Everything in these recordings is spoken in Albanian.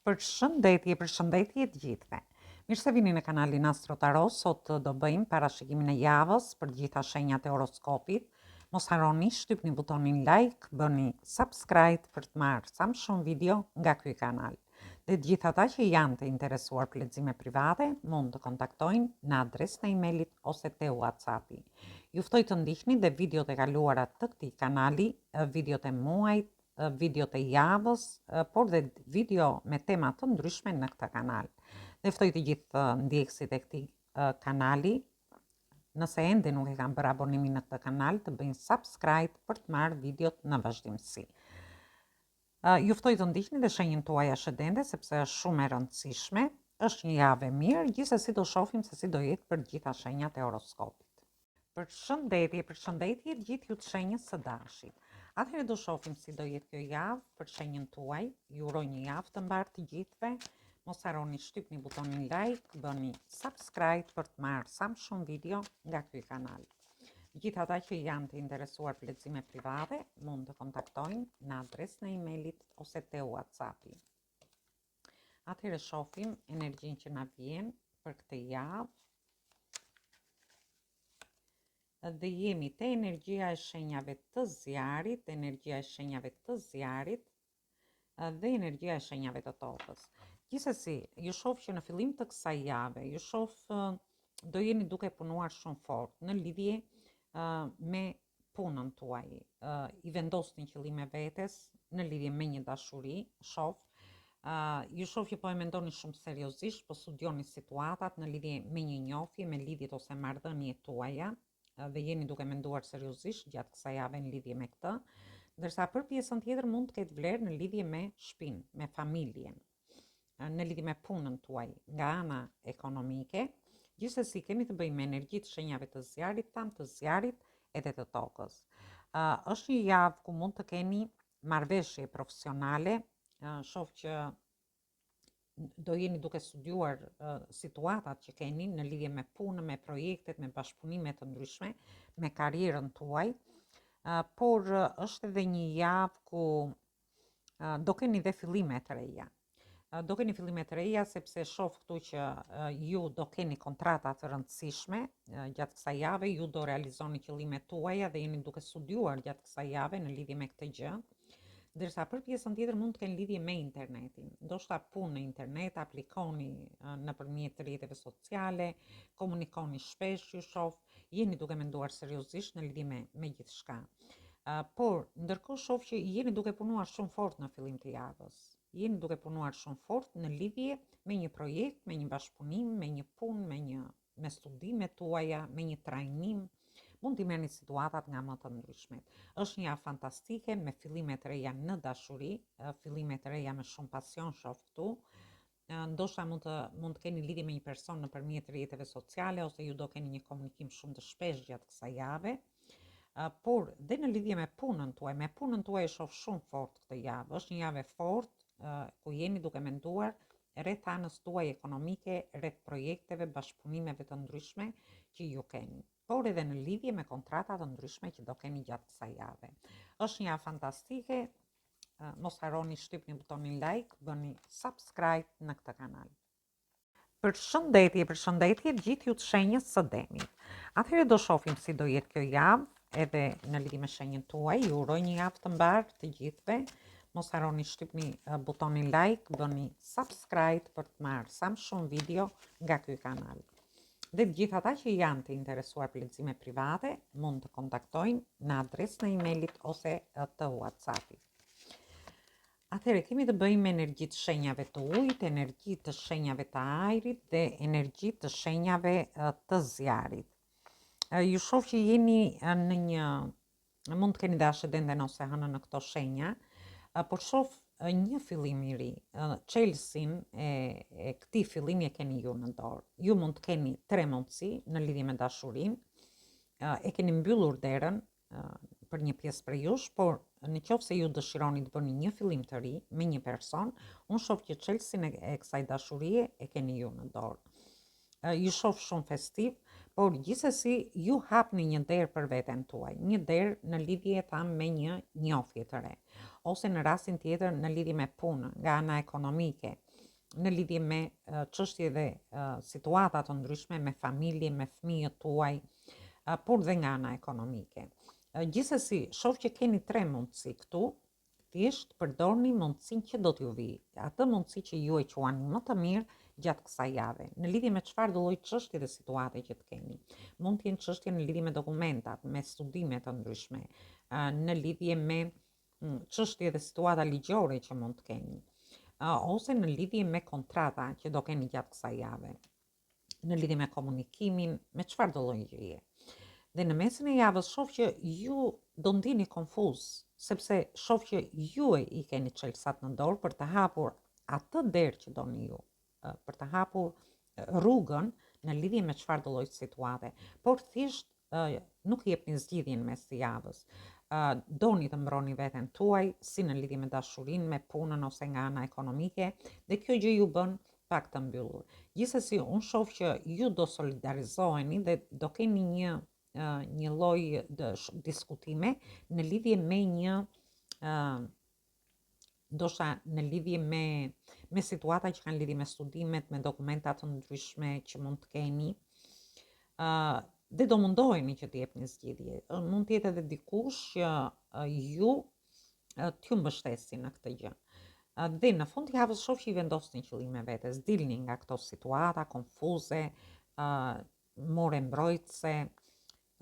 Përshëndetje të gjithëve. Mirë se vini në kanalin Astro Tarot. Sot do bëjmë parashikimin e javës për gjitha shenjat e horoskopit. Mos harroni shtypni butonin like, bëni subscribe për të marrë sa më shumë video nga ky kanal. Dhe të gjithë ata që janë të interesuar për lexime private, mund të kontaktojnë në adresën e emailit ose te WhatsAppi. Ju ftoj të ndiqni dhe videot e kaluara të këtij kanali, videot e muajit, videot e javës, por dhe video me tema të ndryshme në këtë kanal. Dhe ftoj të gjithë ndjekësit e këtij kanali, nëse ende nuk e kanë bërë abonimin në këtë kanal, të bëjnë subscribe për të marrë videot në vazhdimsi. Ju ftoj të ndiqni dhe shenjën tuaj ascendente, sepse është shumë e rëndësishme. Është një javë e mirë, gjithsesi do shohim se si do jetë për gjitha shenjat e horoskopit. Përshëndetje të gjithë ju të shenjës së dashit. Atëherë do shohim si do jetë kjo javë për shenjën tuaj. Ju uroj një javë të mbarë të gjithëve. Mos harroni shtypni butonin like, bëni subscribe për të marrë sa më shumë video nga ky kanal. Gjithë ata që janë të interesuar për lexime private, mund të kontaktojnë në adresën e emailit ose te WhatsAppi. Atëherë shohim energjinë që na vjen për këtë javë. Dhe jemi te energjia e shenjave të zjarit, dhe energjia e shenjave të tokës. Gjithsesi, ju shoh që në fillim të kësaj jave, ju shoh do jeni duke punuar shumë fort në lidhje me punën tuaj. I vendosni qëllime vetes në lidhje me një dashuri, shoh. Ju shoh që po e mendoni shumë seriozisht, po studioni situatat në lidhje me një njohje, me lidhjet ose marrëdhëniet tuaja, dhe jeni duke menduar seriozisht gjatë kësaj jave në lidhje me këtë, ndërsa për pjesën tjetër mund të ketë vlerë në lidhje me shtëpinë, me familjen, në lidhje me punën tuaj, nga ana ekonomike. Gjithsesi kemi të bëjmë me energji të shenjave të zjarit edhe të tokës. Është një javë ku mund të keni marrëveshje profesionale, shoh që do jeni duke studiuar situatat që keni në lidhje me punën, me projektet, me bashkëpunime të ndryshme, me karrierën tuaj, por është edhe një javë ku do keni dhe fillime të reja. Do keni fillime të reja sepse shoh këtu që ju do keni kontrata të rëndësishme gjatë kësaj jave, ju do realizoni qëllimet tuaja dhe jeni duke studiuar gjatë kësaj jave në lidhje me këtë gjë. Ndërsa për pjesën tjetër mund të kenë lidhje me internetin. Ndoshta punë në internet, aplikoni nëpërmjet rrjeteve sociale, komunikoni shpesh, ju shoh, jeni duke menduar seriozisht në lidhje me gjithçka. Por ndërkohë shoh që jeni duke punuar shumë fort në fillim të javës. Jeni duke punuar shumë fort në lidhje me një projekt, me një bashkëpunim, me një punë, me studimet tuaja, me një trajnim. Mund t'i merrni situatat nga më të ndryshmet. Është një javë fantastike me fillime të reja në dashuri, fillime të reja me shumë pasion shoh këtu. Ndoshta mund të keni lidhje me një person nëpërmjet rrjeteve sociale ose ju do keni një komunikim shumë të shpesh gjatë kësaj jave. Por dhe në lidhje me punën tuaj shoh shumë fort këtë javë. Është një javë fort ku jeni duke menduar rreth anës tuaj ekonomike, rreth projekteve, bashkëpunimeve të ndryshme që ju keni, por edhe në lidhje me kontrata të ndryshme që do keni gjatë kësaj jave. Është një javë fantastike. Mos harroni shtypni butonin like, bëni subscribe në këtë kanal. Përshëndetje gjithë ju të shenjës së Demit. Atëherë do shohim si do jetë kjo javë, edhe në lidhje me shenjën tuaj. Ju uroj një javë të mbarë të gjithëve. Mos harroni shtypni butonin like, bëni subscribe për të marrë sa më shumë video nga ky kanal. Dhe të gjithë ata që janë të interesuar për lexime private, mund të kontaktojnë në adresën e emailit ose të WhatsAppit. Atëherë kemi të bëjmë me energji të shenjave të ujit, energji të shenjave të ajrit dhe energji të shenjave të zjarit. Ju shoh që jeni në mund të keni dhe ascendenten ose hënën në këto shenja, por shoh një fillim i ri. Çelësin e këtij fillimi e keni ju në dorë. Ju mund të keni 3 mundësi në lidhje me dashurinë. E keni mbyllur derën për një pjesë prej jush, por në qoftë se ju dëshironi të bëni një fillim të ri me një person, unë shoh që çelësin e kësaj dashurie e keni ju në dorë. Ju shoh shumë festiv, por gjithsesi ju hapni një derë për veten tuaj, një derë në lidhje me një njohje të re, ose në rastin tjetër në lidhje me punën, nga ana ekonomike. në lidhje me çështje dhe situata të ndryshme me familje, me fëmijët tuaj, por dhe nga ana ekonomike. Gjithsesi, shoh që keni 3 mundësi këtu, thjesht përdorni mundësinë që do t'ju vi, atë mundësi që ju e quani më të mirë gjatë kësaj jave, në lidhje me çfarë do lloj çështje dhe situate që të keni. Mund të jenë çështje në lidhje me dokumentat, me studime të ndryshme, në lidhje me çështje dhe situata ligjore që mund të keni, ose në lidhje me kontrata që do keni gjatë kësaj jave, në lidhje me komunikimin, me çfarë do lloj gjëje. Dhe në mesin e javës shoh që ju do ndiheni konfuz, sepse shoh që ju i keni çelësat në dorë për të hapur atë derë që doni ju, për të hapur rrugën në lidhje me çfarë do lloj situate, por thjesht nuk jepni zgjidhjen mes të javës. Doni të mbroni veten tuaj, si në lidhje me dashurinë, me punën ose nga ana ekonomike, dhe kjo gjë ju bën pak të mbyllur. Gjithsesi, unë shoh që ju do solidarizoheni dhe do keni një lloj diskutime në lidhje me një ndoshta në lidhje me situata që kanë lidhje me studimet, me dokumenta të ndryshme që mund të keni, dhe do mundoheni që të jepni zgjidhje. Mund të jetë edhe dikush që ju t'ju mbështesi në këtë gjë. Dhe në fund të javës shoh që i vendosni qëllime vetes, dilni nga këto situata konfuze, more mbrojtëse.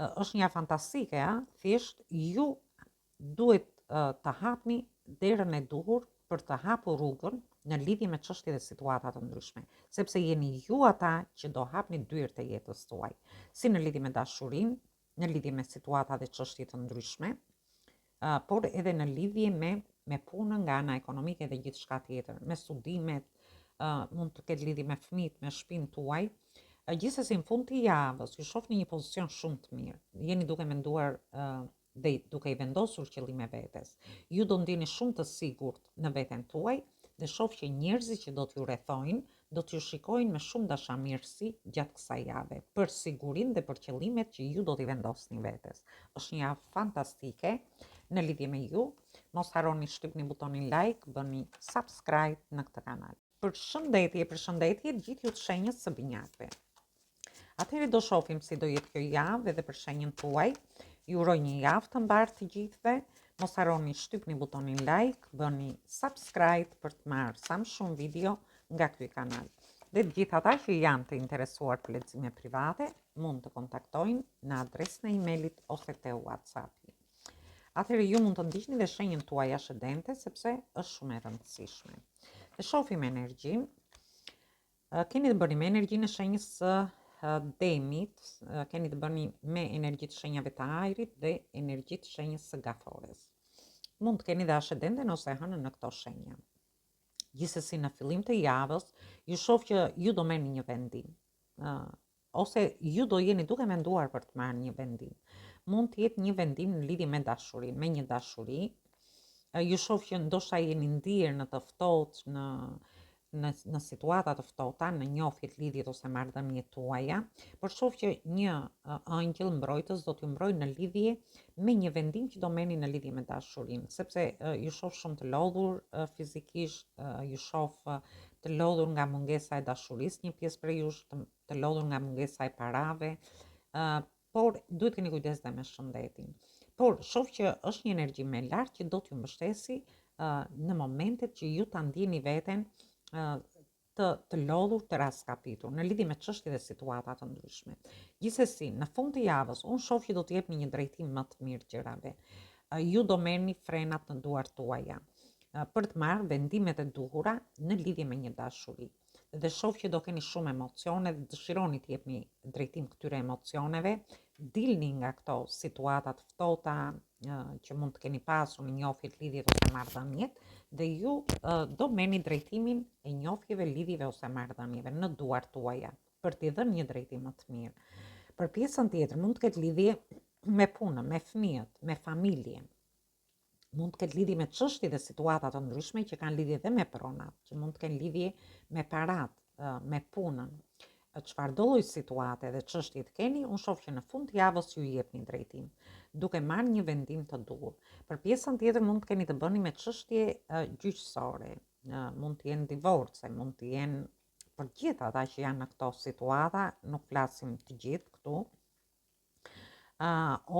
Është një fantastike, thjesht ju duhet të hapni derën e duhur për të hapur rrugën në lidhje me çështje dhe situata të ndryshme, sepse jeni ju ata që do hapni dyert e jetës tuaj, si në lidhje me dashurinë, në lidhje me situata dhe çështje të ndryshme, por edhe në lidhje me punën nga ana ekonomike dhe gjithçka tjetër, me studimet, mund të ketë lidhje me fëmijët, me shtëpinë tuaj. Gjithsesi, në fund të javës ju shoh në një pozicion shumë të mirë. Jeni duke menduar dhe duke i vendosur qëllime vetes. Ju do ndjeni shumë të sigurt në veten tuaj dhe shoh që njerëzit që do t'ju rrethojnë do t'ju shikojnë me shumë dashamirësi gjatë kësaj jave, për sigurinë dhe për qëllimet që ju do t'i vendosni vetes. Është një javë fantastike në lidhje me ju. Mos harroni shtypni butonin like, bëni subscribe në këtë kanal. Përshëndetje të gjithë ju të shenjës së binjakëve. Atëherë do shohim si do jetë kjo javë edhe për shenjën tuaj. Ju uroj një javë të mbarë të gjithëve. Mos harroni shtypni butonin like, bëni subscribe për të marrë sa më shumë video nga ky kanal. Dhe të gjithë ata që janë të interesuar për lexime private, mund të kontaktojnë në adresën e emailit ose te WhatsAppi. Atëherë ju mund të ndiqni dhe shenjën tuaj ascendente sepse është shumë e rëndësishme. Dhe shohim energjinë. Keni të bëni me energjinë e shenjës së Demit, keni të bëni me energjitë shenjave të ajrit dhe energjitë shenjës së Gafores. Mund të keni dhe ascendenten ose hënën në këto shenja. Gjithsesi, në fillim të javës, ju shoh që ju do merrni një vendim, ose ju do jeni duke menduar për të marrë një vendim. Mund të jetë një vendim në lidhje me dashurinë, me një dashuri. Ju shoh që ndoshta jeni ndier në të ftohtë, në situata të ftohta, në njohjet, lidhjet ose marrëdhëniet tuaja, por shoh që një angjëll mbrojtës do t'ju mbrojë në lidhje me një vendim që do merrni në lidhje me dashurinë, sepse ju shoh shumë të lodhur fizikisht, ju shoh të lodhur nga mungesa e dashurisë, një pjesë prej jush të lodhur nga mungesa e parave, por duhet keni kujdes dhe me shëndetin. Por shoh që është një energji më e lartë që do t'ju mbështesi në momentet që ju ta ndjeni veten të lodhur, të raskapitur në lidhje me çështje dhe situata të ndryshme. Gjithsesi, në fund të javës, unë shoh që do të jepni një drejtim më të mirë gjërave. Ju do merrni frenat në duart tuaja për të marrë vendimet e duhura në lidhje me një dashuri. Dhe shoh që do keni shumë emocione dhe dëshironi të jepni drejtim këtyre emocioneve. Dilni nga këto situata të ftohta që mund të keni pasur në njohjet, lidhjet ose marrëdhëniet, dhe ju do merrni drejtimin e njohjeve, lidhjeve ose marrëdhënieve në duart tuaja për t'i dhënë një drejtim më të mirë. Për pjesën tjetër mund të ketë lidhje me punën, me fëmijët, me familjen. Mund të ketë lidhje me çështje dhe situata të ndryshme që kanë lidhje dhe me pronat, që mund të kenë lidhje me parat, me punën. Çfarë do lloj situate dhe çështje të keni, unë shoh që në fund të javës ju jepni drejtim, duke marrë një vendim të duhur. Për pjesën tjetër mund të keni të bëni me çështje gjyqësore, mund të jenë divorce, mund të jenë për gjithë ata që janë në këto situata, nuk flasim të gjithë këtu,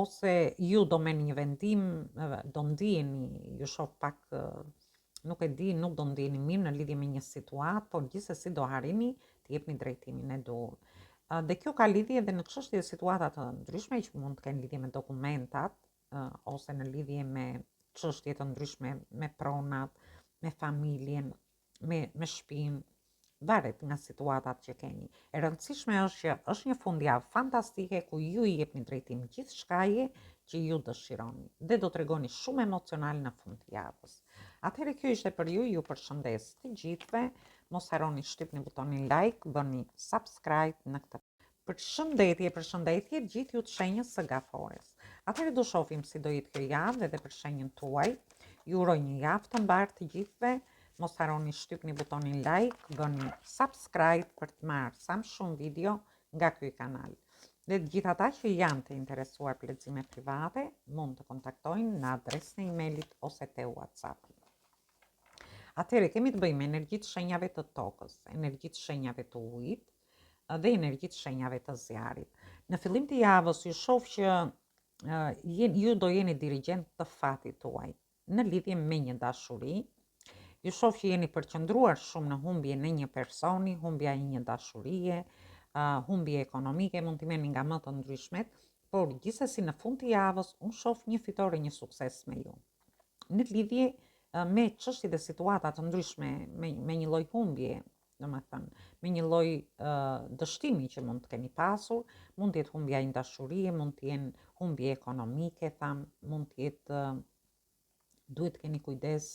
ose ju do me një vendim, do ndiheni, ju shoh pak, nuk e di, nuk do ndiheni mirë në lidhje me një situatë, por gjithsesi do harrini të jepni drejtimin e duhur. Dhe kjo ka lidhje edhe në çështje situata të ndryshme që mund të kenë lidhje me dokumentat, ose në lidhje me çështje të ndryshme me pronat, me familjen, me shtëpinë, varet nga situatat që keni. E rëndësishme është që është një fundjavë fantastike ku ju i jepni drejtim gjithçkaje që ju dëshironi dhe do t'regoni shumë emocional në fund të javës. Atëherë kjo ishte për ju, ju përshëndes të gjithëve, mos harroni shtypni butonin like, bëni subscribe në këtë. Përshëndetje gjithë ju të shenjës së gafores. Atëherë do shohim si do jetë kjo javë edhe për shenjën tuaj. Ju uroj një javë të mbarë të gjithëve. Mos harroni shtypni butonin like, bëni subscribe për të marrë sa më shumë video nga ky kanal. Dhe të gjithë ata që janë të interesuar për lexime private, mund të kontaktojnë në adresën e emailit ose te WhatsApp. Atëherë kemi të bëjmë me energjitë shenjave të tokës, energjitë shenjave të ujit dhe energjitë shenjave të zjarit. Në fillim të javës ju shoh që ju do jeni dirigjent të fatit tuaj në lidhje me një dashuri. Ju shoh që jeni përqendruar shumë në humbje në një personi, humbja e një dashurie, humbje ekonomike, mund të merrni nga më të ndryshmet, por gjithsesi në fund të javës unë shoh një fitore, një sukses me ju. Në lidhje me çështje dhe situata të ndryshme, me një lloj humbje, domethënë, me një lloj dështimi që mund të keni pasur, mund të jetë humbja e një dashurie, mund të jenë humbje ekonomike, mund të jetë duhet të keni kujdes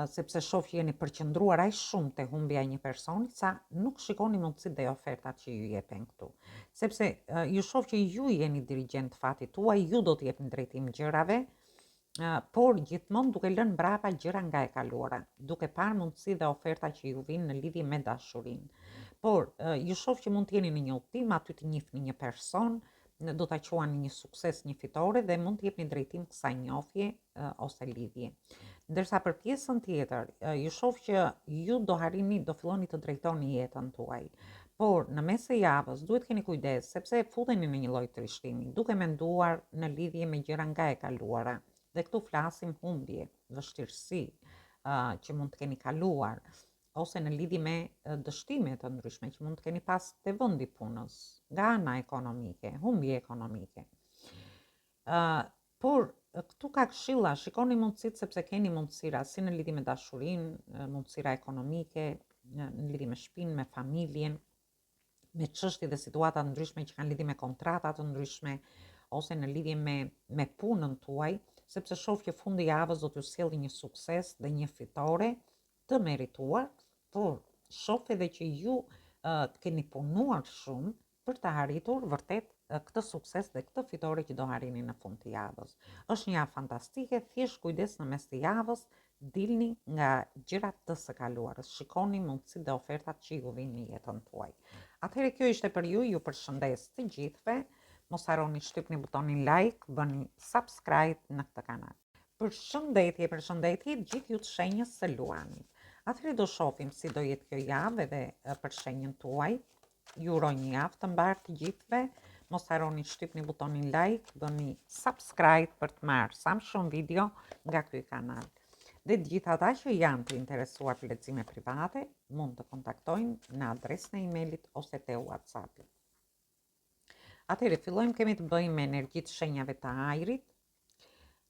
sepse shoh që jeni përqendruar aq shumë te humbja e një personi sa nuk shikoni mundësitë dhe ofertat që ju jepen këtu. Sepse ju shoh që ju jeni dirigjent fatit tuaj, ju do të jepni drejtim gjërave, por gjithmonë duke lënë mbrapa gjëra nga e kaluara, duke parë mundësi dhe oferta që ju vinë në lidhje me dashurinë. Por ju shoh që mund të jeni në një udhtim, aty të njihni një person, do ta quani një sukses, një fitore dhe mund të jepni drejtim kësaj njohje ose lidhje. Ndërsa për pjesën tjetër, ju shoh që ju do filloni të drejtoni jetën tuaj. Por në mes të javës duhet keni kujdes sepse futeni në një lloj trishtimi, duke menduar në lidhje me gjëra nga e kaluara. Dhe këtu flasim humbje, vështirësi që mund të keni kaluar, ose në lidhje me dështime të ndryshme që mund të keni pas te vendi punës, nga ana ekonomike, humbje ekonomike. Por këtu ka këshilla, shikoni mundësitë sepse keni mundësira si në lidhje me dashurinë, mundësira ekonomike, në lidhje me shtëpinë, me familjen, me çështje dhe situata të ndryshme që kanë lidhje me kontrata të ndryshme, ose në lidhje me punën tuaj, sepse shoh që fundi i javës do t'ju sjellë një sukses dhe një fitore të merituar, por shoh edhe që ju keni punuar shumë për të arritur vërtet këtë sukses dhe këtë fitore që do harrini në fund të javës. Është një javë fantastike, thjesht kujdes në mes të javës, dilni nga gjërat të së kaluarës, shikoni mundësitë dhe ofertat që ju vinë në jetën tuaj. Atëherë kjo ishte për ju përshëndes të gjithëve, mos harroni shtypni butonin like, bëni subscribe në këtë kanal. Përshëndetje gjithë ju të shenjës së luanit. Atëherë do shohim si do jetë kjo javë edhe për shenjën tuaj. Ju uroj një javë të mbarë të gjithëve. Mos harroni shtypni butonin like, bëni subscribe për të marrë sa më shumë video nga ky kanal. Dhe të gjithë ata që janë të interesuar për lexime private, mund të kontaktojnë në adresën e emailit ose te WhatsApp. Atëherë fillojmë, kemi të bëjmë me energjitë shenjave të ajrit,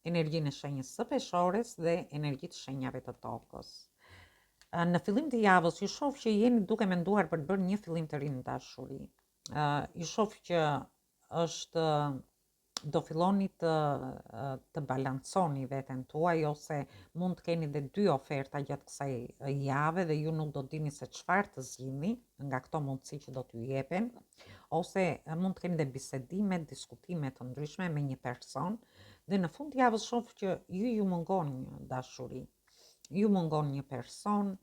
energjinë e shenjës së peshores dhe energjitë shenjave të tokës. Në fillim të javës ju shoh që jeni duke menduar për të bërë një fillim të ri në dashuri. Ju shoh që do filloni të balanconi veten tuaj, ose mund të keni dhe 2 oferta gjatë kësaj jave dhe ju nuk do dini se çfarë të zgjidhni nga këto mundësi që do t'ju jepen, ose mund të keni dhe bisedime, diskutime të ndryshme me një person dhe në fund të javës shoh që ju mungon një dashuri. Ju mungon një person,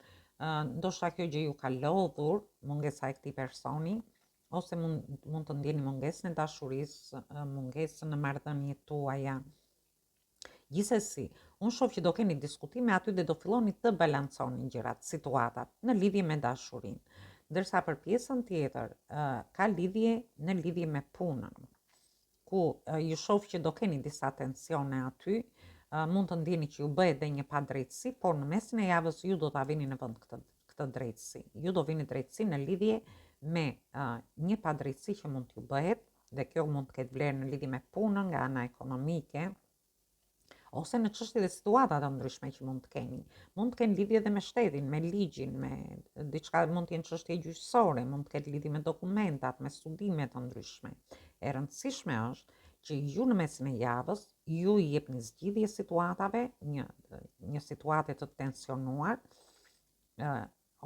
ndoshta kjo gjë ju ka lodhur, mungesa e këtij personi, ose mund të ndjeni mungesën e dashurisë, mungesën në marrëdhëniet tuaja. Gjithsesi, unë shoh që do keni diskutime aty dhe do filloni të balanconi gjërat, situatat në lidhje me dashurinë. Ndërsa për pjesën tjetër, ka lidhje në lidhje me punën, ku ju shoh që do keni disa tensione aty, mund të ndjeni që ju bëhet dhe një padrejtësi, por në mesin e javës ju do ta vini në vend këtë drejtësi. Ju do vini drejtësi në lidhje me një padrejtësi që mund t'ju bëhet, dhe kjo mund të ketë vlerë në lidhje me punën nga ana ekonomike, ose në çështje dhe situata të ndryshme që mund të keni. Mund të kenë lidhje dhe me shtetin, me ligjin, me diçka, mund të jenë çështje gjyqësore, mund të ketë lidhje me dokumentat, me studime të ndryshme. E rëndësishme është që ju në mesin e javës ju i jepni zgjidhje situatave, një situate të tensionuar,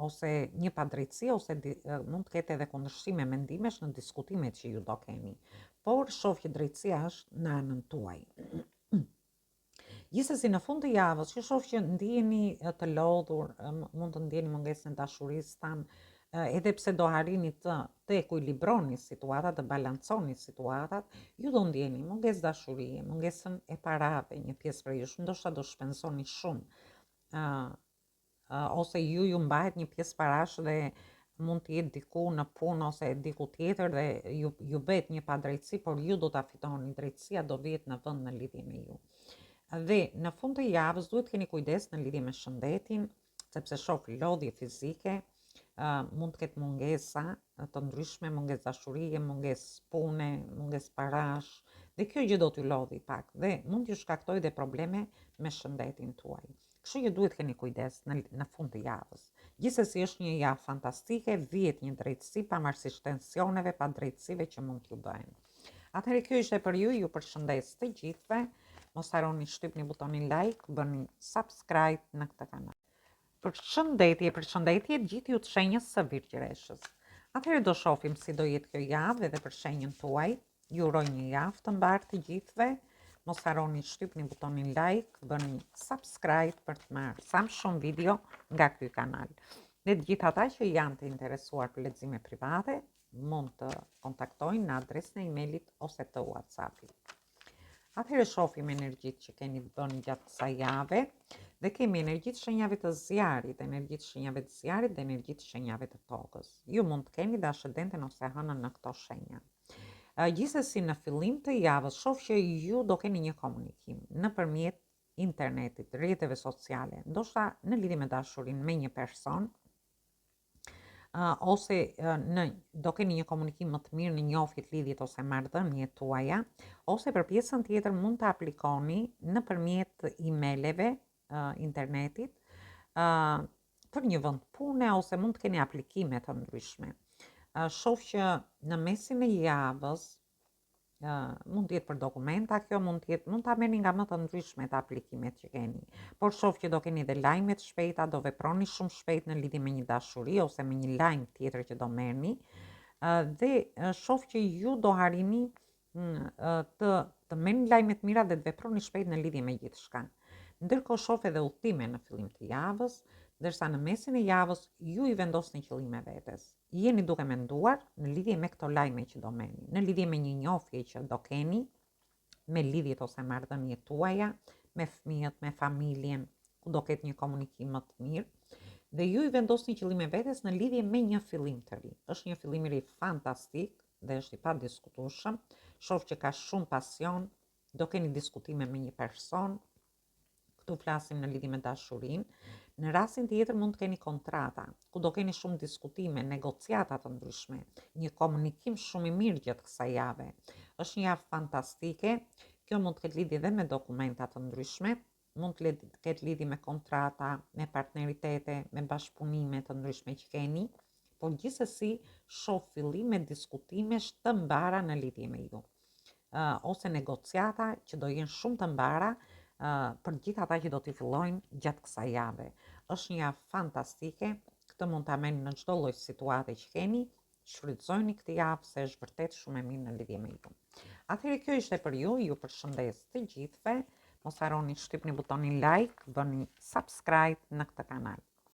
ose një padrejtësi, ose mund të ketë edhe kundërshime mendimesh në diskutimet që ju do keni. Por shoh që drejtësia është në anën tuaj. Gjithsesi në fund të javës, që shoh që ndiheni të lodhur, mund të ndjeni mungesën e dashurisë tan, edhe pse do harrini të ekuilibroni situatat, të balanconi situatat, ju do ndjeni mungesë dashurie, mungesën e parave, një pjesë për ju, ndoshta do shpenzoni shumë, ose ju mbahet një pjesë parash dhe mund të jetë diku në punë ose diku tjetër dhe ju bëhet një padrejtësi, por ju do ta fitoni, drejtësia do vihet në vend në lidhje me ju. Dhe në fund të javës duhet keni kujdes në lidhje me shëndetin, sepse shoh lodhje fizike, mund të ketë mungesa të ndryshme, mungesë dashurie, mungesë pune, mungesë parash, dhe kjo gjë do t'ju lodhi pak dhe mund t'ju shkaktojë dhe probleme me shëndetin tuaj. Kështu që duhet keni kujdes në fund të javës. Gjithsesi është një javë fantastike, vihet një drejtësi pavarësisht tensioneve, padrejtësive që mund t'ju bëhen. Atëherë kjo ishte për ju, ju përshëndes të gjithëve. Mos harroni shtypni butonin like, bëni subscribe në këtë kanal. Përshëndetje gjithë ju të shenjës së Virgjëreshës. Atëherë do shohim si do jetë kjo javë edhe për shenjën tuaj. Ju uroj një javë të mbarë të gjithëve. Mos harroni shtypni butonin like, bëni subscribe për të marrë sa më shumë video nga ky kanal. Dhe të gjithë ata që janë të interesuar për lexime private, mund të kontaktojnë në adresën e emailit ose të WhatsAppit. Atëherë shohim energjitë që keni bënë gjatë kësaj jave dhe kemi energjitë shenjave të zjarit, energjitë shenjave të zjarit dhe energjitë shenjave të tokës. Ju mund të keni dhe ascendenten ose hënën në këto shenja. Gjithsesi në fillim të javës shoh që ju do keni një komunikim nëpërmjet internetit, rrjeteve sociale, ndoshta në lidhje me dashurinë me një person, ose do keni një komunikim më të mirë në njohjet, lidhjet ose marrëdhëniet tuaja, ose për pjesën tjetër mund të aplikoni nëpërmjet emaileve, internetit, për një vend pune, ose mund të keni aplikime të ndryshme. Shoh që në mesin e javës mund të jetë për dokumenta, kjo mund ta merrni nga më të ndryshmet aplikimet që keni. Por shoh që do keni dhe lajme të shpejta, do veproni shumë shpejt në lidhje me një dashuri ose me një lajm tjetër që do merrni. Dhe shoh që ju do harrini të merrni lajme të mira dhe të veproni shpejt në lidhje me gjithçka. Ndërkohë shoh edhe udhtime në fillim të javës, ndërsa në mesin e javës ju i vendosni qëllime vetes. Jeni duke menduar në lidhje me këto lajme që do merrni, në lidhje me një njohje që do keni, me lidhjet ose marrëdhëniet tuaja, me fëmijët, me familjen, ku do ketë një komunikim më të mirë, dhe ju i vendosni qëllime vetes në lidhje me një fillim të ri. Është një fillim i ri fantastik dhe është i padiskutueshëm. Shoh që ka shumë pasion, do keni diskutime me një person. Këtu flasim në lidhje me dashurinë. Në rastin tjetër mund të keni kontrata, ku do keni shumë diskutime, negociata të ndryshme, një komunikim shumë i mirë gjatë kësaj jave. Është një javë fantastike. Kjo mund të ketë lidhje edhe me dokumenta të ndryshme, mund të ketë lidhje me kontrata, me partneritete, me bashkëpunime të ndryshme që keni, por gjithsesi shoh fillime diskutimesh të mbara në lidhje me ju, ose negociata që do jenë shumë të mbara për gjithë ata që do t'i fillojnë gjatë kësaj jave. Është një javë fantastike, këtë mund ta merrni në çdo lloj situate që keni, shfrytëzojeni këtë javë se është vërtet shumë e mirë në lidhje me ju. Atëherë kjo ishte për ju, ju përshëndes të gjithëve, mos harroni shtypni butonin like, bëni subscribe në këtë kanal.